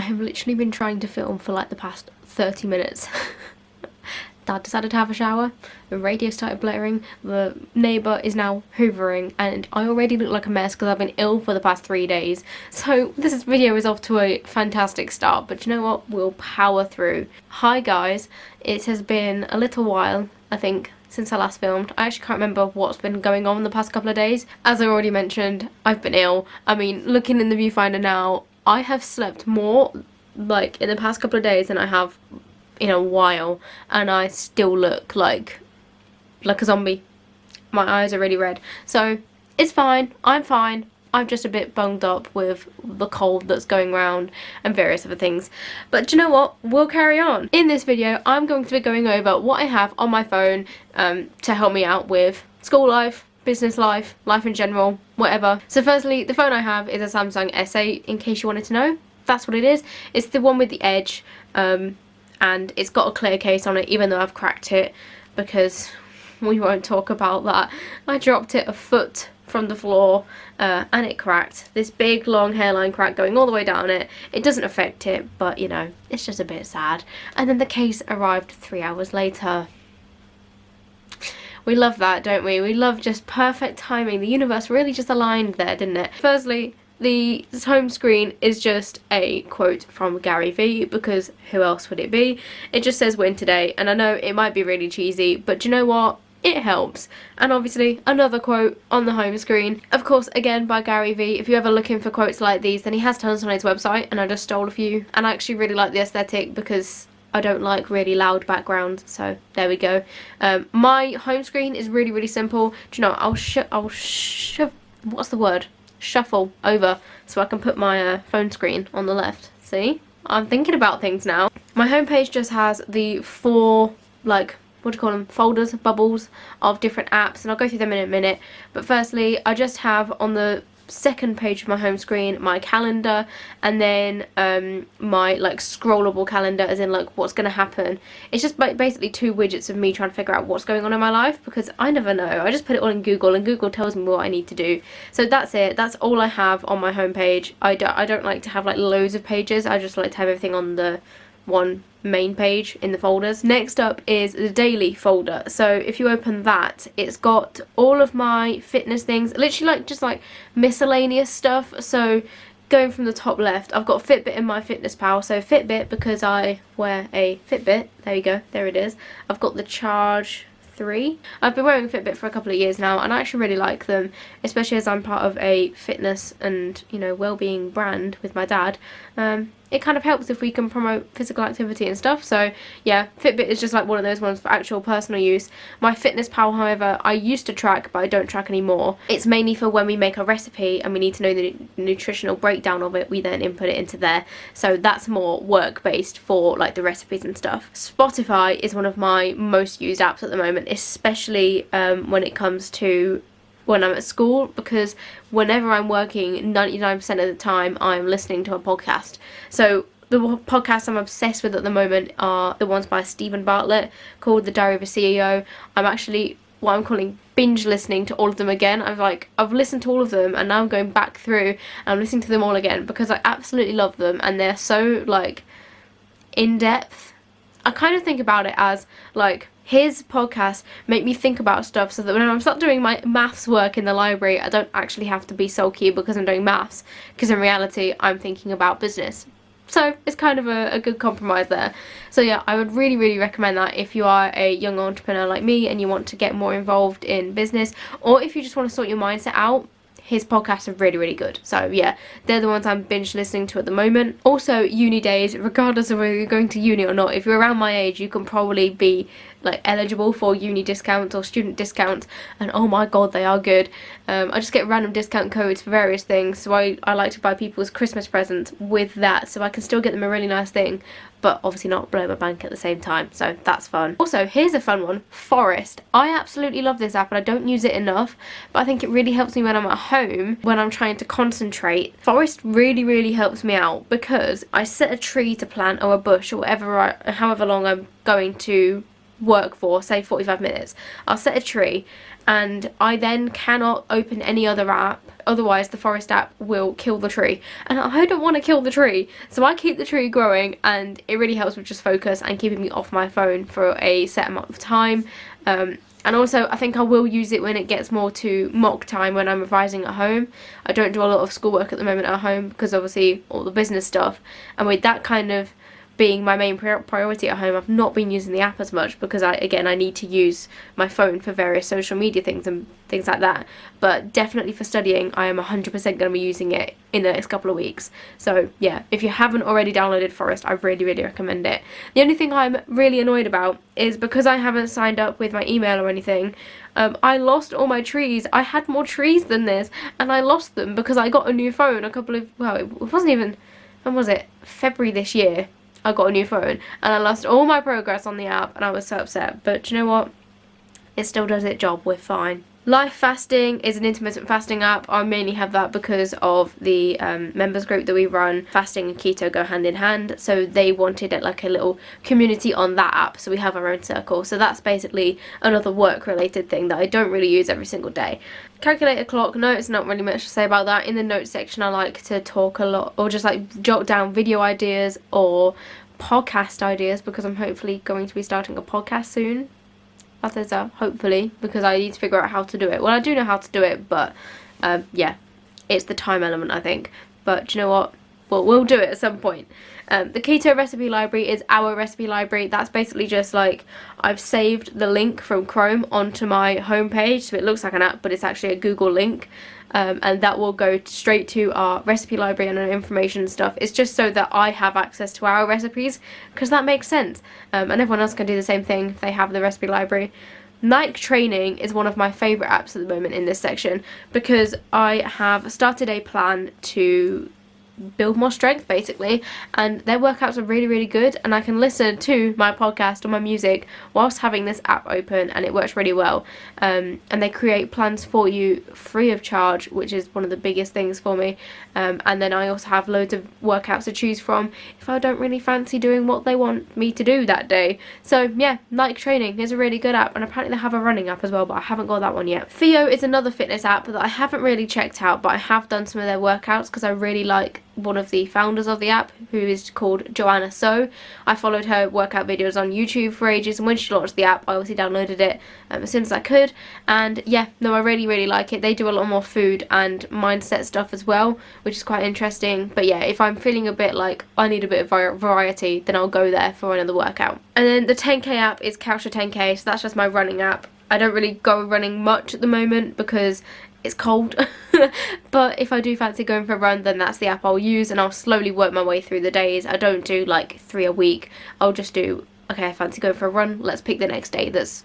have literally been trying to film for like the past 30 minutes. Dad decided to have a shower, the radio started blaring, the neighbour is now hoovering, and I already look like a mess because I've been ill for the past 3 days. So this video is off to a fantastic start, but you know what? We'll power through. Hi guys, it has been a little while, I think, since I last filmed. I actually can't remember what's been going on the past couple of days. As I already mentioned, I've been ill. I mean, looking in the viewfinder now, I have slept more, like, in the past couple of days than I have in a while, and I still look like a zombie. My eyes are really red. So it's fine. I'm fine. I'm just a bit bunged up with the cold that's going around and various other things. But do you know what? We'll carry on. In this video, I'm going to be going over what I have on my phone to help me out with school life, business life, life in general, whatever. So firstly, the phone I have is a Samsung S8, in case you wanted to know. That's what it is. It's the one with the edge, and it's got a clear case on it, even though I've cracked it, because we won't talk about that. I dropped it a foot from the floor and it cracked. This big long hairline crack going all the way down it. It doesn't affect it, but you know, it's just a bit sad. And then the case arrived 3 hours later. We love that, don't we? We love just perfect timing. The universe really just aligned there, didn't it? Firstly, the home screen is just a quote from Gary Vee, because who else would it be? It just says win today, and I know it might be really cheesy, but do you know what? It helps. And obviously another quote on the home screen, of course, again by Gary Vee. If you're ever looking for quotes like these, then he has tons on his website, and I just stole a few. And I actually really like the aesthetic because I don't like really loud backgrounds, so there we go. My home screen is really, really simple. Do you know, what's the word? Shuffle over so I can put my phone screen on the left. See? I'm thinking about things now. My homepage just has the 4, like, what do you call them, folders, bubbles of different apps, and I'll go through them in a minute. But firstly, I just have on the second page of my home screen my calendar, and then my like scrollable calendar, as in like what's gonna happen. It's just basically 2 widgets of me trying to figure out what's going on in my life, because I never know. I just put it all in Google, and Google tells me what I need to do. So that's it. That's all I have on my homepage. I don't like to have like loads of pages. I just like to have everything on the one main page in the folders. Next up is the daily folder. So if you open that, it's got all of my fitness things, literally like just like miscellaneous stuff. So going from the top left, I've got Fitbit in my Fitness Pal. So Fitbit, because I wear a Fitbit. There you go, there it is. I've got the Charge 3. I've been wearing a Fitbit for a couple of years now, and I actually really like them, especially as I'm part of a fitness and, you know, well-being brand with my dad. It kind of helps if we can promote physical activity and stuff. So yeah, Fitbit is just like one of those ones for actual personal use. My Fitness Pal, however, I used to track, but I don't track anymore. It's mainly for when we make a recipe and we need to know the nutritional breakdown of it, we then input it into there. So that's more work-based for like the recipes and stuff. Spotify is one of my most used apps at the moment, especially when it comes to when I'm at school, because whenever I'm working, 99% of the time I'm listening to a podcast. So the podcasts I'm obsessed with at the moment are the ones by Stephen Bartlett called The Diary of a CEO. I'm actually what I'm calling binge listening to all of them again. I've listened to all of them, and now I'm going back through and I'm listening to them all again because I absolutely love them, and they're so like in depth. I kind of think about it as like his podcasts make me think about stuff, so that when I'm start doing my maths work in the library, I don't actually have to be sulky because I'm doing maths, because in reality I'm thinking about business. So it's kind of a good compromise there. So yeah, I would really, really recommend that if you are a young entrepreneur like me and you want to get more involved in business, or if you just want to sort your mindset out. His podcasts are really, really good. So yeah, they're the ones I'm binge listening to at the moment. Also, uni days, regardless of whether you're going to uni or not, if you're around my age, you can probably be like eligible for uni discounts or student discounts, and oh my god, they are good. I just get random discount codes for various things, so I like to buy people's Christmas presents with that, so I can still get them a really nice thing, but obviously not blow my bank at the same time, so that's fun. Also, here's a fun one, Forest. I absolutely love this app, and I don't use it enough, but I think it really helps me when I'm at home, when I'm trying to concentrate. Forest really, really helps me out, because I set a tree to plant, or a bush, or whatever, however long I'm going to work for, say 45 minutes. I'll set a tree, and I then cannot open any other app, otherwise the forest app will kill the tree, and I don't want to kill the tree, so I keep the tree growing, and it really helps with just focus and keeping me off my phone for a set amount of time. And also I think I will use it when it gets more to mock time, when I'm revising at home. I don't do a lot of schoolwork at the moment at home because obviously all the business stuff, and with that kind of being my main priority at home, I've not been using the app as much because I need to use my phone for various social media things and things like that. But definitely for studying, I am 100% going to be using it in the next couple of weeks. So yeah, if you haven't already downloaded Forest, I really recommend it. The only thing I'm really annoyed about is because I haven't signed up with my email or anything, I lost all my trees. I had more trees than this, and I lost them because I got a new phone it wasn't even, when was it? February this year. I got a new phone and I lost all my progress on the app, and I was so upset. But you know what? It still does its job. We're fine. Life Fasting is an intermittent fasting app. I mainly have that because of the members group that we run. Fasting and keto go hand in hand, so they wanted it like a little community on that app, so we have our own circle. So that's basically another work related thing that I don't really use every single day. Calculator clock, no, it's not really much to say about that. In the notes section I like to talk a lot, or just like jot down video ideas or podcast ideas, because I'm hopefully going to be starting a podcast soon. That is hopefully, because I need to figure out how to do it. Well, I do know how to do it, but yeah, it's the time element, I think. But do you know what? Well, we'll do it at some point. The keto recipe library is our recipe library. That's basically just like, I've saved the link from Chrome onto my homepage, so it looks like an app, but it's actually a Google link. And that will go straight to our recipe library and our information and stuff. It's just so that I have access to our recipes, because that makes sense. And everyone else can do the same thing if they have the recipe library. Nike Training is one of my favourite apps at the moment in this section, because I have started a plan to build more strength basically, and their workouts are really good, and I can listen to my podcast or my music whilst having this app open, and it works really well. And they create plans for you free of charge, which is one of the biggest things for me. And then I also have loads of workouts to choose from if I don't really fancy doing what they want me to do that day. So yeah, Nike Training is a really good app, and apparently they have a running app as well, but I haven't got that one yet. Theo is another fitness app that I haven't really checked out, but I have done some of their workouts because I really like one of the founders of the app, who is called Joanna So. I followed her workout videos on YouTube for ages, and when she launched the app I obviously downloaded it as soon as I could, and yeah, no, I really like it. They do a lot more food and mindset stuff as well, which is quite interesting. But yeah, if I'm feeling a bit like I need a bit of variety, then I'll go there for another workout. And then the 10k app is Couch to 10k, so that's just my running app. I don't really go running much at the moment because it's cold, but if I do fancy going for a run, then that's the app I'll use, and I'll slowly work my way through the days. I don't do like 3 a week. I'll just do, okay, I fancy going for a run, let's pick the next day that's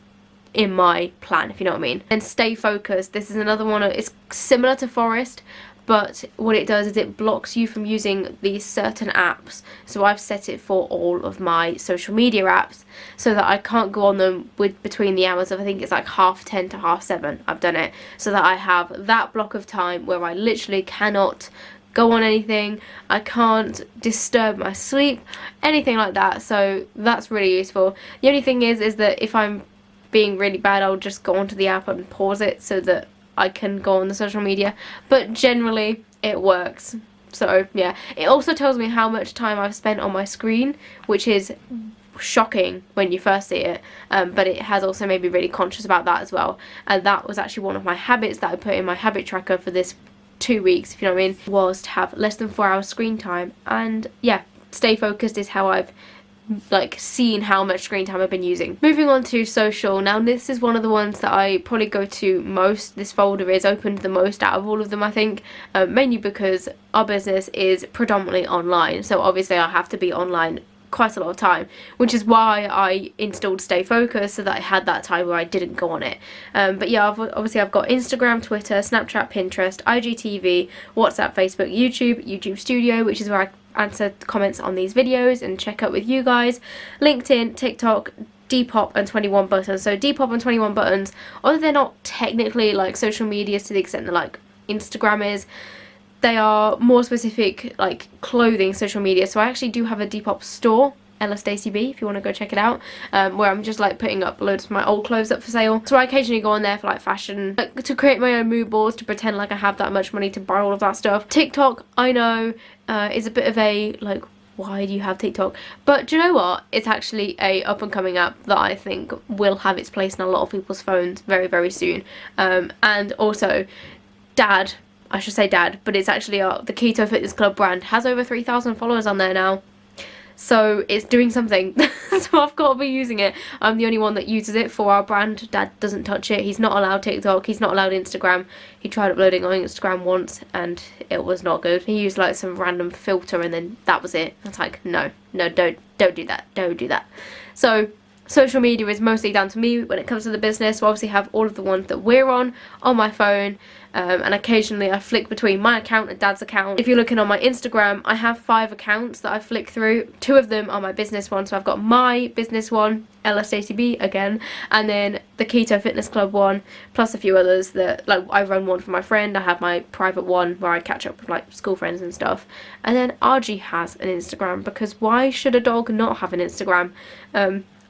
in my plan, if you know what I mean. And Stay Focused, this is another one, it's similar to Forest, but what it does is it blocks you from using these certain apps. So I've set it for all of my social media apps so that I can't go on them between the hours of, I think it's like 10:30 to 7:30. I've done it so that I have that block of time where I literally cannot go on anything, I can't disturb my sleep, anything like that. So that's really useful. The only thing is that if I'm being really bad, I'll just go onto the app and pause it so that I can go on the social media, but generally it works. So yeah, it also tells me how much time I've spent on my screen, which is shocking when you first see it, but it has also made me really conscious about that as well. And that was actually one of my habits that I put in my habit tracker for this 2 weeks, if you know what I mean, was to have less than 4 hours screen time. And yeah, Stay Focused is how I've like seen how much screen time I've been using. Moving on to social. Now this is one of the ones that I probably go to most. This folder is opened the most out of all of them, I think, mainly because our business is predominantly online, so obviously I have to be online quite a lot of time, which is why I installed Stay Focused, so that I had that time where I didn't go on it. But yeah, obviously I've got Instagram, Twitter, Snapchat, Pinterest, IGTV, WhatsApp, Facebook, YouTube Studio, which is where I answer comments on these videos and check up with you guys, LinkedIn, TikTok, Depop and 21 buttons. So Depop and 21 buttons, although they're not technically like social medias to the extent that like Instagram is, they are more specific like clothing social media. So I actually do have a Depop store LSDCB if you want to go check it out, where I'm just like putting up loads of my old clothes up for sale. So I occasionally go on there for like fashion, like, to create my own mood boards, to pretend like I have that much money to buy all of that stuff. TikTok, I know, is a bit of a like, why do you have TikTok? But do you know what? It's actually a up and coming app that I think will have its place in a lot of people's phones very, very soon. And also, Dad, I should say Dad, but it's actually the Keto Fitness Club brand, has over 3,000 followers on there now. So it's doing something. So I've got to be using it. I'm the only one that uses it for our brand. Dad doesn't touch it. He's not allowed TikTok. He's not allowed Instagram. He tried uploading on Instagram once and it was not good. He used like some random filter and then that was it. I was like, no, don't do that. Don't do that. So social media is mostly down to me when it comes to the business. So I obviously have all of the ones that we're on my phone. And occasionally I flick between my account and Dad's account. If you're looking on my Instagram, I have 5 accounts that I flick through. 2 of them are my business one, so I've got my business one, LSJCB again, and then the Keto Fitness Club one, plus a few others that, like, I run one for my friend. I have my private one where I catch up with like school friends and stuff. And then RG has an Instagram, because why should a dog not have an Instagram?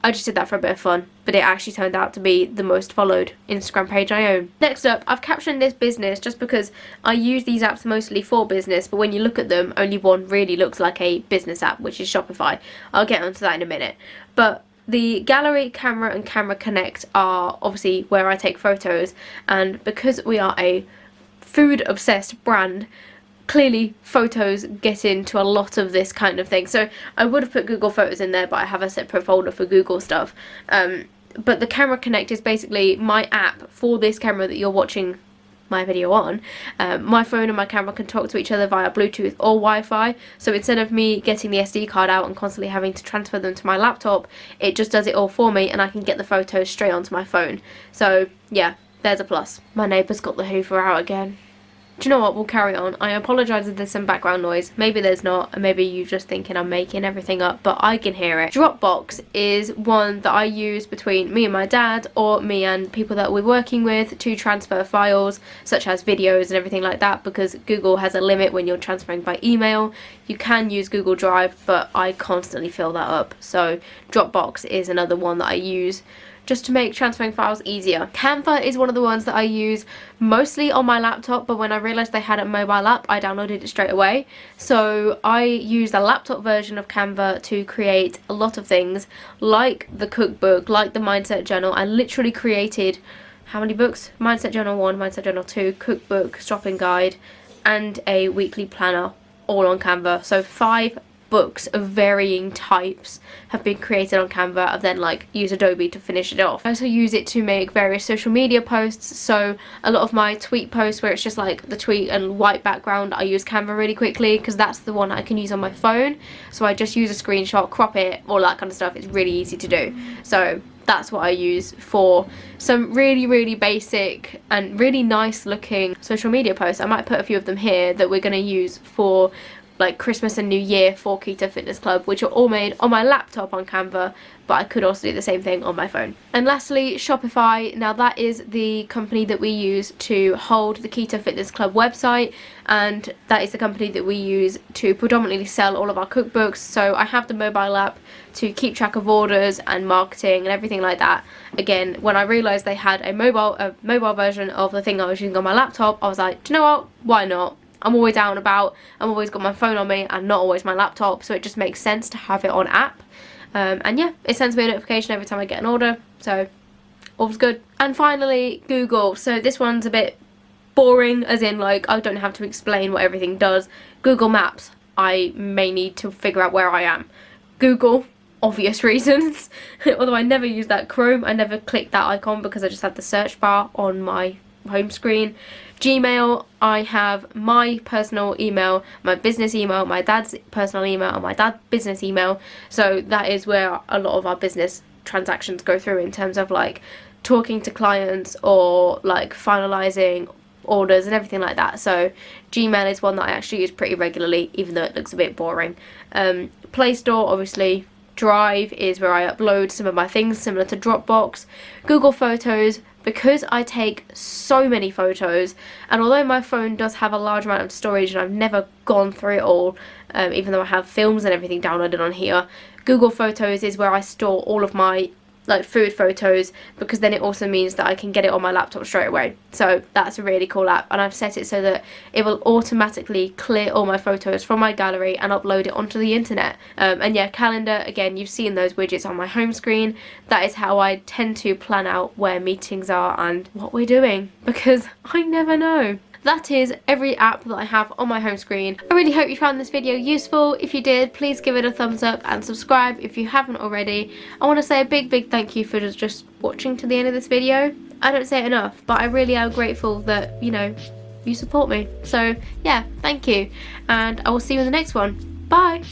I just did that for a bit of fun, but it actually turned out to be the most followed Instagram page I own. Next up, I've captioned this business just because I use these apps mostly for business, but when you look at them, only one really looks like a business app, which is Shopify. I'll get onto that in a minute. But the Gallery, Camera and Camera Connect are obviously where I take photos, and because we are a food obsessed brand, clearly photos get into a lot of this kind of thing. So I would have put Google Photos in there, but I have a separate folder for Google stuff. But the Camera Connect is basically my app for this camera that you're watching my video on. My phone and my camera can talk to each other via Bluetooth or Wi-Fi. So instead of me getting the SD card out and constantly having to transfer them to my laptop, it just does it all for me and I can get the photos straight onto my phone. So yeah, there's a plus. My neighbour's got the Hoover out again. Do you know what, we'll carry on. I apologise if there's some background noise. Maybe there's not, and maybe you're just thinking I'm making everything up, but I can hear it. Dropbox is one that I use between me and my dad, or me and people that we're working with, to transfer files, such as videos and everything like that, because Google has a limit when you're transferring by email. You can use Google Drive, but I constantly fill that up. So Dropbox is another one that I use just to make transferring files easier. Canva is one of the ones that I use mostly on my laptop, but when I realised they had a mobile app, I downloaded it straight away. So I use the laptop version of Canva to create a lot of things, like the cookbook, like the mindset journal. I literally created, how many books? Mindset Journal 1, Mindset Journal 2, cookbook, shopping guide, and a weekly planner, all on Canva. So 5 books of varying types have been created on Canva. I've then like used Adobe to finish it off. I also use it to make various social media posts, so a lot of my tweet posts where it's just like the tweet and white background, I use Canva really quickly because that's the one I can use on my phone. So I just use a screenshot, crop it, all that kind of stuff. It's really easy to do. So that's what I use for some really, really basic and really nice looking social media posts. I might put a few of them here that we're going to use for like Christmas and New Year for Keto Fitness Club, which are all made on my laptop on Canva, but I could also do the same thing on my phone. And lastly, Shopify. Now that is the company that we use to hold the Keto Fitness Club website, and that is the company that we use to predominantly sell all of our cookbooks. So I have the mobile app to keep track of orders and marketing and everything like that. Again, when I realised they had a mobile version of the thing I was using on my laptop, I was like, do you know what, why not? I'm always out and about, I've always got my phone on me and not always my laptop, so it just makes sense to have it on app. And yeah, it sends me a notification every time I get an order, so all's good. And finally, Google. So this one's a bit boring, as in like I don't have to explain what everything does. Google Maps, I may need to figure out where I am. Google, obvious reasons. Although I never use that. Chrome, I never click that icon because I just have the search bar on my home screen. Gmail, I have my personal email, my business email, my dad's personal email, and my dad's business email. So that is where a lot of our business transactions go through in terms of like talking to clients or like finalizing orders and everything like that. So Gmail is one that I actually use pretty regularly, even though it looks a bit boring. Play Store, obviously Drive is where I upload some of my things, similar to Dropbox. Google Photos, because I take so many photos, and although my phone does have a large amount of storage and I've never gone through it all, even though I have films and everything downloaded on here, Google Photos is where I store all of my like food photos, because then it also means that I can get it on my laptop straight away. So that's a really cool app, and I've set it so that it will automatically clear all my photos from my gallery and upload it onto the internet. And yeah, calendar, again, you've seen those widgets on my home screen. That is how I tend to plan out where meetings are and what we're doing, because I never know. That is every app that I have on my home screen. I really hope you found this video useful. If you did, please give it a thumbs up and subscribe if you haven't already. I want to say a big thank you for just watching to the end of this video. I don't say it enough, but I really am grateful that, you know, you support me. So yeah, thank you, and I will see you in the next one. Bye!